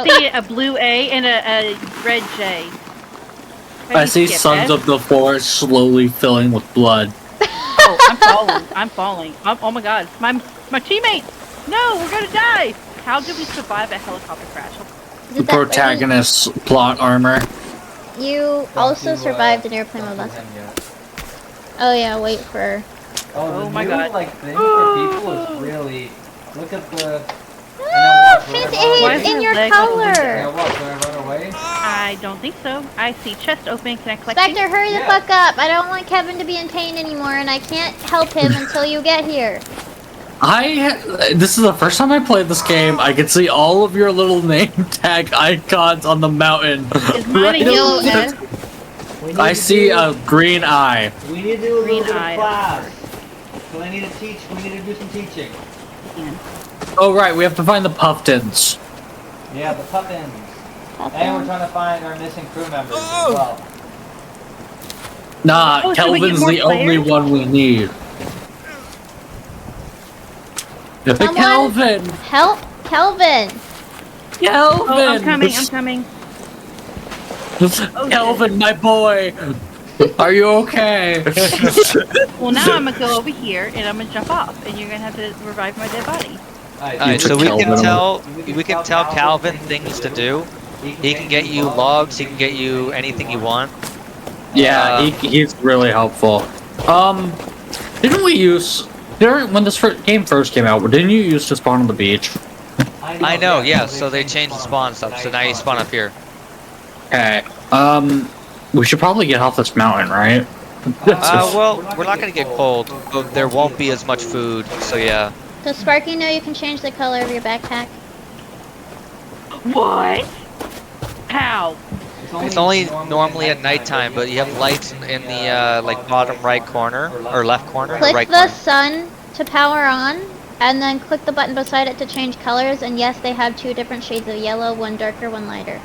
see a blue A and a red J. I see Sons of the Forest slowly filling with blood. Oh, I'm falling. I'm falling. Oh my god. My teammates! No, we're gonna die! How did we survive a helicopter crash? The protagonist's plot armor. You also survived an airplane with us. Oh yeah, wait for... Oh my god. Like, thing for people is really... Look at the... It's in your color! What, do I run away? I don't think so. I see chest open. Can I collect Spectre, hurry the fuck up! I don't want Kevin to be in pain anymore, and I can't help him until you get here. This is the first time I played this game. I can see all of your little name tag icons on the mountain. Is mine a yellow S? I see a green eye. We need to do a Green little bit eye. of class. So I need to teach. We need to do some teaching. Oh right, we have to find the Puffins. Yeah, the Puffins. And we're trying to find our missing crew members as well. Nah, Oh, should we get Kelvin's more the only players? one we need. Someone Kelvin! Help Kelvin! Kelvin! Oh, I'm coming. I'm coming. Kelvin, my boy! Are you okay? Well, now I'm gonna go over here and I'm gonna jump off, and you're gonna have to revive my dead body. Alright, so we can tell Calvin things to do. He can get you logs, he can get you anything you want. Yeah, he's really helpful. Didn't we use... when this game first came out, didn't you used to spawn on the beach? I know, yeah, so they changed the spawn stuff, so now you spawn up here. Okay, we should probably get off this mountain, right? Well, we're not gonna get cold, but there won't be as much food, so yeah. Does Sparky know you can change the color of your backpack? What? How? It's only normally at nighttime, but you have lights in the like bottom right corner or left corner. Click right the corner. sun to power on, and then click the button beside it to change colors, and yes, they have 2 different shades of yellow, one darker, one lighter.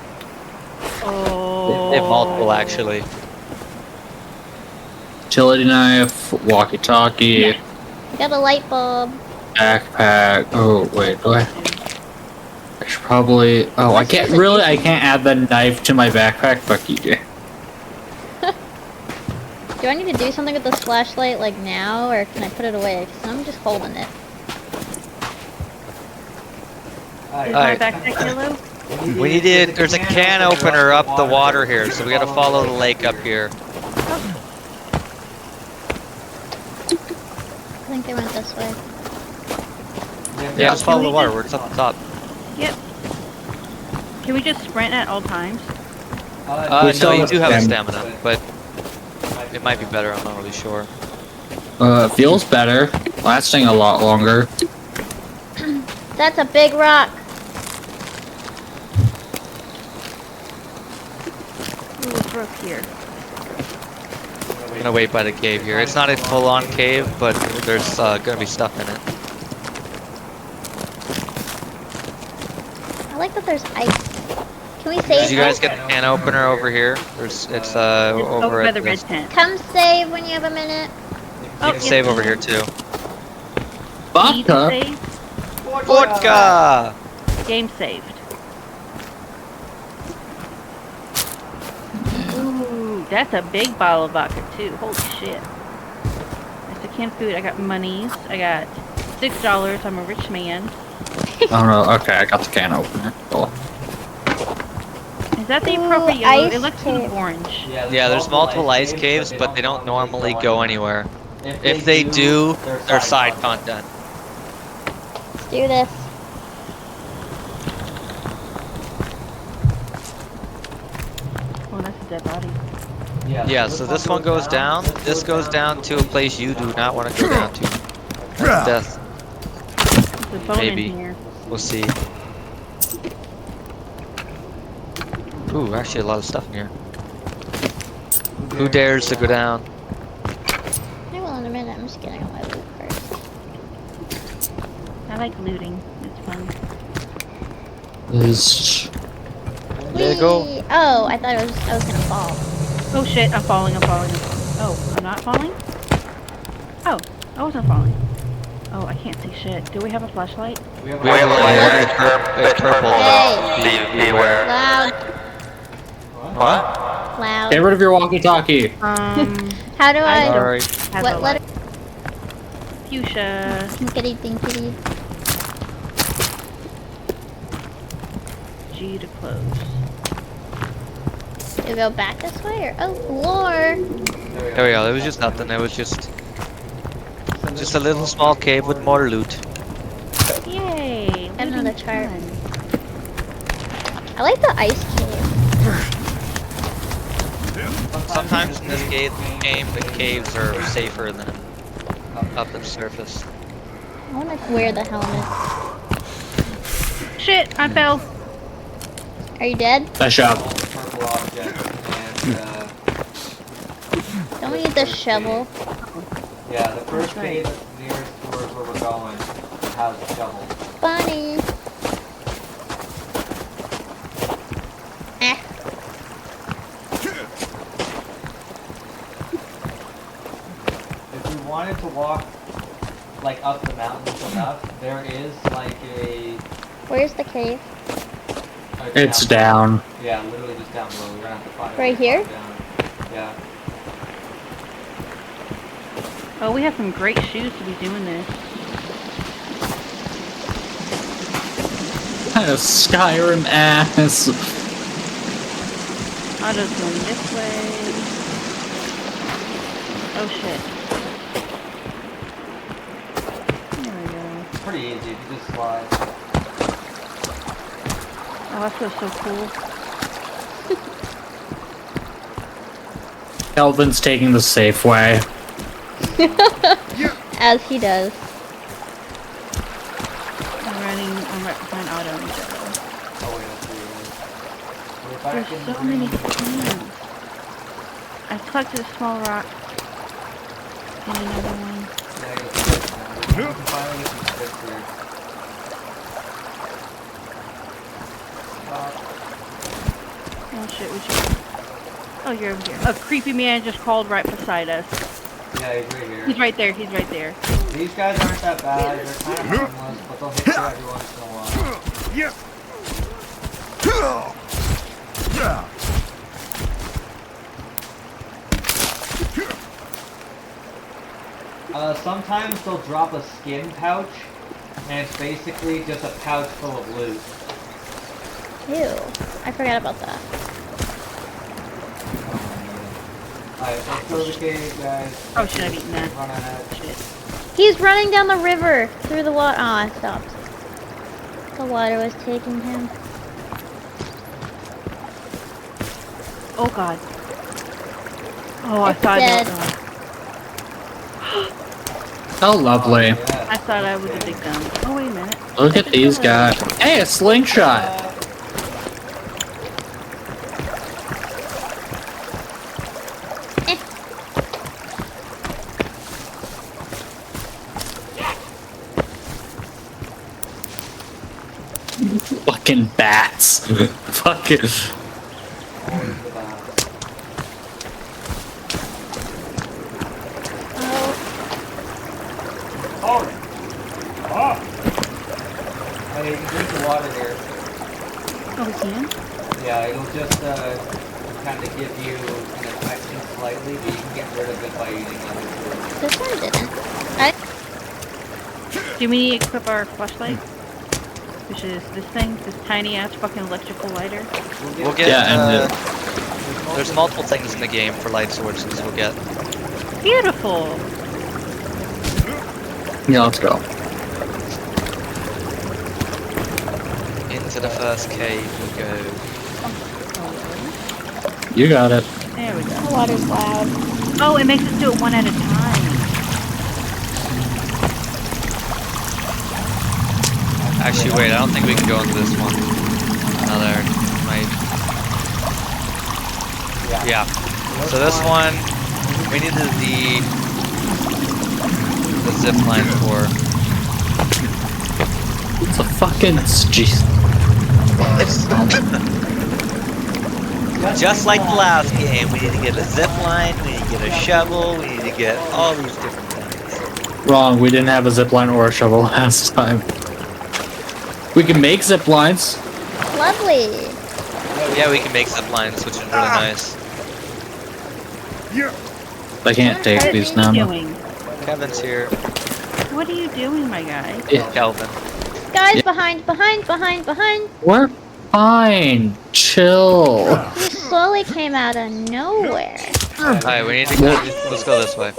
Oh. They have multiple actually. Utility knife, walkie-talkie, You got a light bulb. backpack. Oh wait, do I should probably. Oh, I can't add the knife to my backpack. Fuck you, Jay. Do I need to do something with this flashlight like now, or can I put it away? Because I'm just holding it. Is my backpack yellow? There's a can opener up the water here, so we gotta follow the lake up here. I think they went this way. Yeah, just follow the water, we're just up the top. Yep. Can we just sprint at all times? No, you do have a stamina, but it might be better, I'm not really sure. Feels better, lasting a lot longer. That's a big rock. Ooh, it's rough here. I'm gonna wait by the cave here. It's not a full-on cave, but there's gonna be stuff in it. I like that there's ice. Can we save? Did you guys get the can opener over here? It's over by at the red this. tent. Come save when you have a minute. You can save over here too. Vodka. Save. Vodka! Game saved. Ooh, that's a big bottle of vodka too. Holy shit. That's a canned food. I got monies. I got $6. I'm a rich man. Oh no, okay, I got the can opener. Cool. Is that the appropriate yellow? ice It looks kind of cave. orange. Yeah, there's multiple ice caves, but they don't normally go anywhere. If they do, they're side content. Let's do this. Oh, that's a dead body. Yeah, so this one goes down. This goes down to a place you do not want to go down to. That's death. There's a bone Maybe. in here. We'll see. Ooh, actually a lot of stuff in here. Who dares to go down? I will in a minute. I'm just getting all my loot first. I like looting. It's fun. There you go. Whee! Oh, I thought I was gonna fall. Oh shit, I'm falling. Oh, I'm not falling? Oh, I wasn't falling. Oh, I can't see shit. Do we have a flashlight? We have We have a purple. Hey. Beware. Loud. What? Loud. Get rid of your walkie-talkie. How do I? Sorry. Has What a letter? Fuchsia. Tinkity tinkity. G to close. Do we go back this way or oh floor? There we go. It was just nothing. It was just a little small cave with more loot. Yay! Got another looting chart. fun. I like the ice cave. Sometimes in this game, the caves are safer than up at the surface. I want to wear the helmet. Shit! I fell. Are you dead? Nice job. Purple object and Don't we need the shovel? yeah, the first That's right. cave that's nearest towards where we're going has a shovel. Bunny. Eh. If we wanted to walk like up the mountains enough, there is like a Where's the cave? It's down. Yeah, literally just down below. We're gonna have to find a Right way here? down. Yeah. Oh, we have some great shoes to be doing this. Skyrim ass. Auto's going this way. Oh shit. There we go. It's pretty easy if you just slide. Oh, that feels so cool. Kelvin's taking the safe way. As he does. I'm right behind Otto and Jello. Oh wait, that's where it is. We're back There's in the so many green. cans. I collected a small rock. And another one. Yeah, I got the sticks now. We can finally get some sticks here. Oh shit, we should... Oh, you're over here. A creepy man just crawled right beside us. Yeah, he's right here. He's right there, he's right there. These guys aren't that bad. They're kind of harmless, but they'll hit you every once in a while. Sometimes they'll drop a skin pouch, and it's basically just a pouch full of loot. Ew. I forgot about that. Alright, let's go to the cave, guys. Oh, should I have eaten that? Run ahead. Shit. He's running down the river through the water. Oh, I stopped. The water was taking him. Oh god. Oh, I It's thought dead. How lovely. Yeah. I thought I was a big dumb. Oh, wait a minute. Look at these guys. Hey, a slingshot. Fucking bats. Fucking. Oh, Hey, you can drink the water here. Oh, we can? Yeah, it'll just kind of give you an infection slightly, but you can get rid of it by eating other food. this one didn't. Do we need to equip our flashlight? Which is this thing? This tiny ass fucking electrical lighter? We'll get. Yeah, and There's multiple things in the game for light sources. We'll get. Beautiful! Yeah, let's go. Into the first cave we go. You got it. There we go. The water's loud. Oh, it makes us do it one at a time. Actually, wait. I don't think we can go into this one. Another. Might. Yeah. So this one, we needed the zip line for. It's a fucking. Jeez. Just like the last game, we need to get a zip line, we need to get a shovel, we need to get all these different things. Wrong, we didn't have a zipline or a shovel last time. We can make ziplines. Lovely. Yeah, we can make zip lines, which is really nice. I can't take What these are now. you No. doing? Kevin's here. What are you doing, my guy? Calvin. Guys, Yeah. behind. We're fine. Chill. You slowly came out of nowhere. Alright, we need to go. Let's go this way.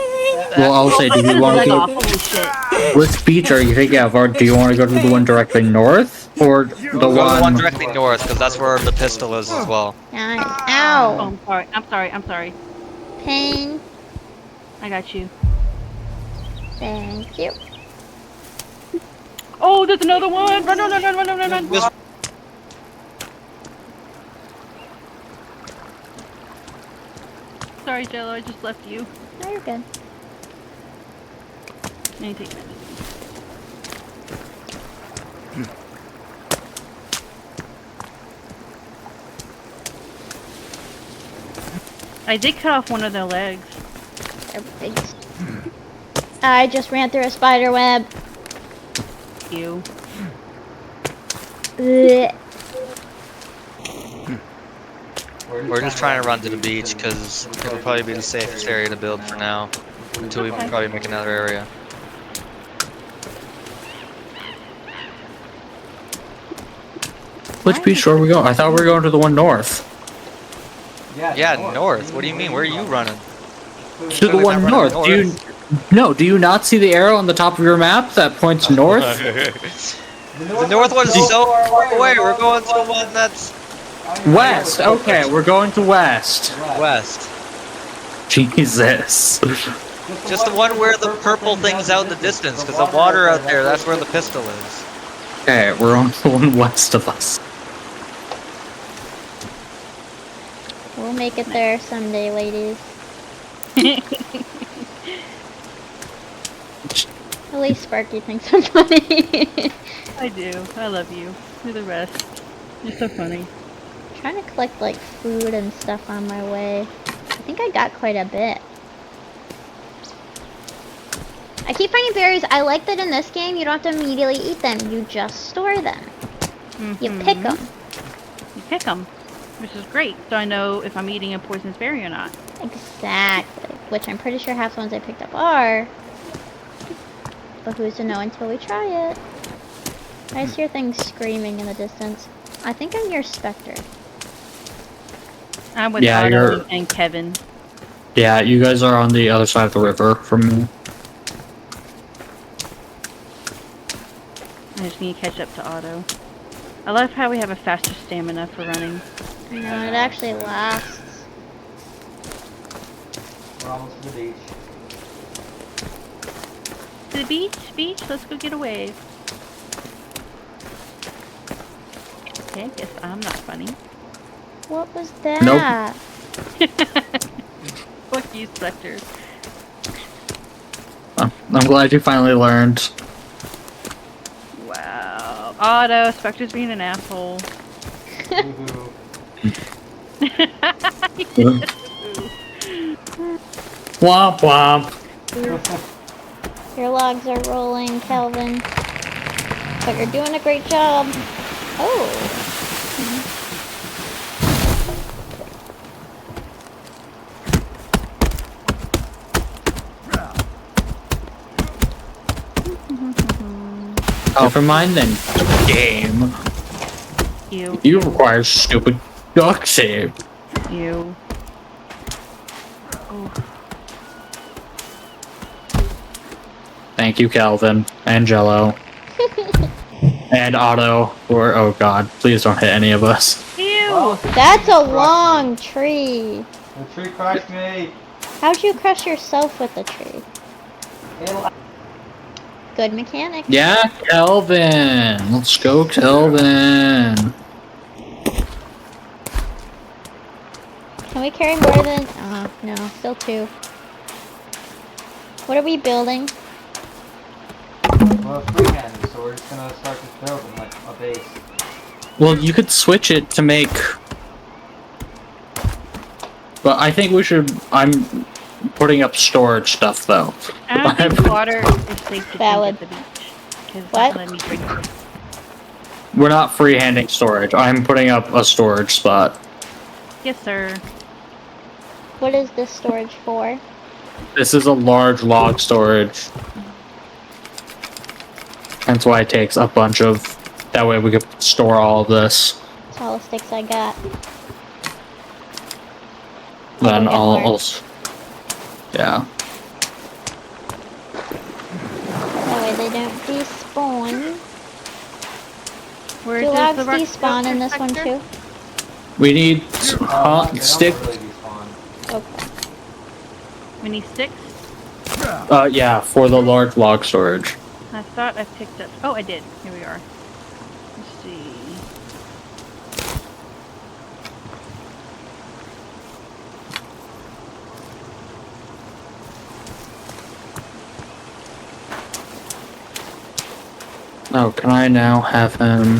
Well, I'll say, do you want to Leg go? off, holy shit. Which beach are you thinking of? Or do you want to go to the one directly north? Or the We'll go to the one one... directly north, because that's where the pistol is as well. Nice. Oh, Ow. I'm sorry. Pain. I got you. Thank you. Oh, there's another one! Run! This- Sorry, Jello, I just left you. No, you're good. I need to take that. I did cut off one of their legs. They're big. I just ran through a spider web. You. Ugh. We're just trying to run to the beach, because it'll probably be the safest area to build for now. Until we Okay. probably make another area. Which beach are we going? I thought we were going to the one north. Yeah, north. What do you mean? Where are you running? To the We're one not north. running Do you... No, do you not see the arrow on the top of your map that points north? The north one's so far away. We're going to the one that's West. Okay, we're going to west. west. Jesus. Just the one where the purple thing's out in the distance, because the water out there, that's where the pistol is. Okay, we're on the one west of us. We'll make it there someday, ladies. At least Sparky thinks I'm funny. I do. I love you. You're the best. You're so funny. Trying to collect like food and stuff on my way. I think I got quite a bit. I keep finding berries. I like that in this game you don't have to immediately eat them. You just store them. You pick them. You pick them, which is great. So I know if I'm eating a poisonous berry or not. Exactly. Which I'm pretty sure half the ones I picked up are. But who's to know until we try it? I just hear things screaming in the distance. I think I'm your Spectre. I'm with Yeah, Otto you're- and Kevin. Yeah, you guys are on the other side of the river from me. I just need to catch up to Otto. I love how we have a faster stamina for running. I know, it actually lasts. We're almost to the beach. To the beach, let's go get a wave. Okay, I guess I'm not funny. What was that? Nope. Fuck you, Spectre. I'm glad you finally learned. Wow. Otto, Spectre's being an asshole. Woohoo. Womp womp. Your logs are rolling, Kelvin. But you're doing a great job. Oh. Never mind then. Game. You. You require stupid duck save. You. Oh. Thank you, Calvin. And Jello. And Otto. Or, oh god, please don't hit any of us. Ew! That's a long tree. The tree crushed me. How'd you crush yourself with the tree? It'll Good mechanic. Yeah, Calvin. Let's go, Calvin. Can we carry more than... no, still 2. What are we building? well, freehand, so we're just gonna start this building like a base. Well, you could switch it to make... But I think we should... putting up storage stuff though. I don't think water is safe to Valid. drink at the beach. Because What? let me drink it. We're not freehanding storage. I'm putting up a storage spot. Yes, sir. What is this storage for? This is a large log storage. That's why it takes a bunch of. That way we could store all of this. That's all the sticks I got. Then get I'll. more. Yeah. That way they don't despawn. Where Do does logs the rock despawn in this one sector? too? We need They don't stick. really despawn. Okay. We need sticks? Yeah, for the large log storage. I thought I picked up. Oh, I did. Here we are. Let's see. Oh, can I now have him?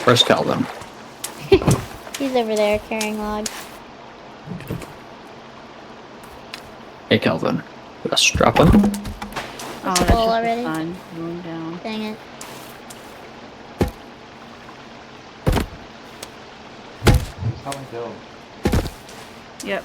Where's Calvin? He's over there carrying logs. Hey, Calvin. Let's drop him. Oh, It's that's full just already? the sun going down. Dang it. Who's helping build? Yep.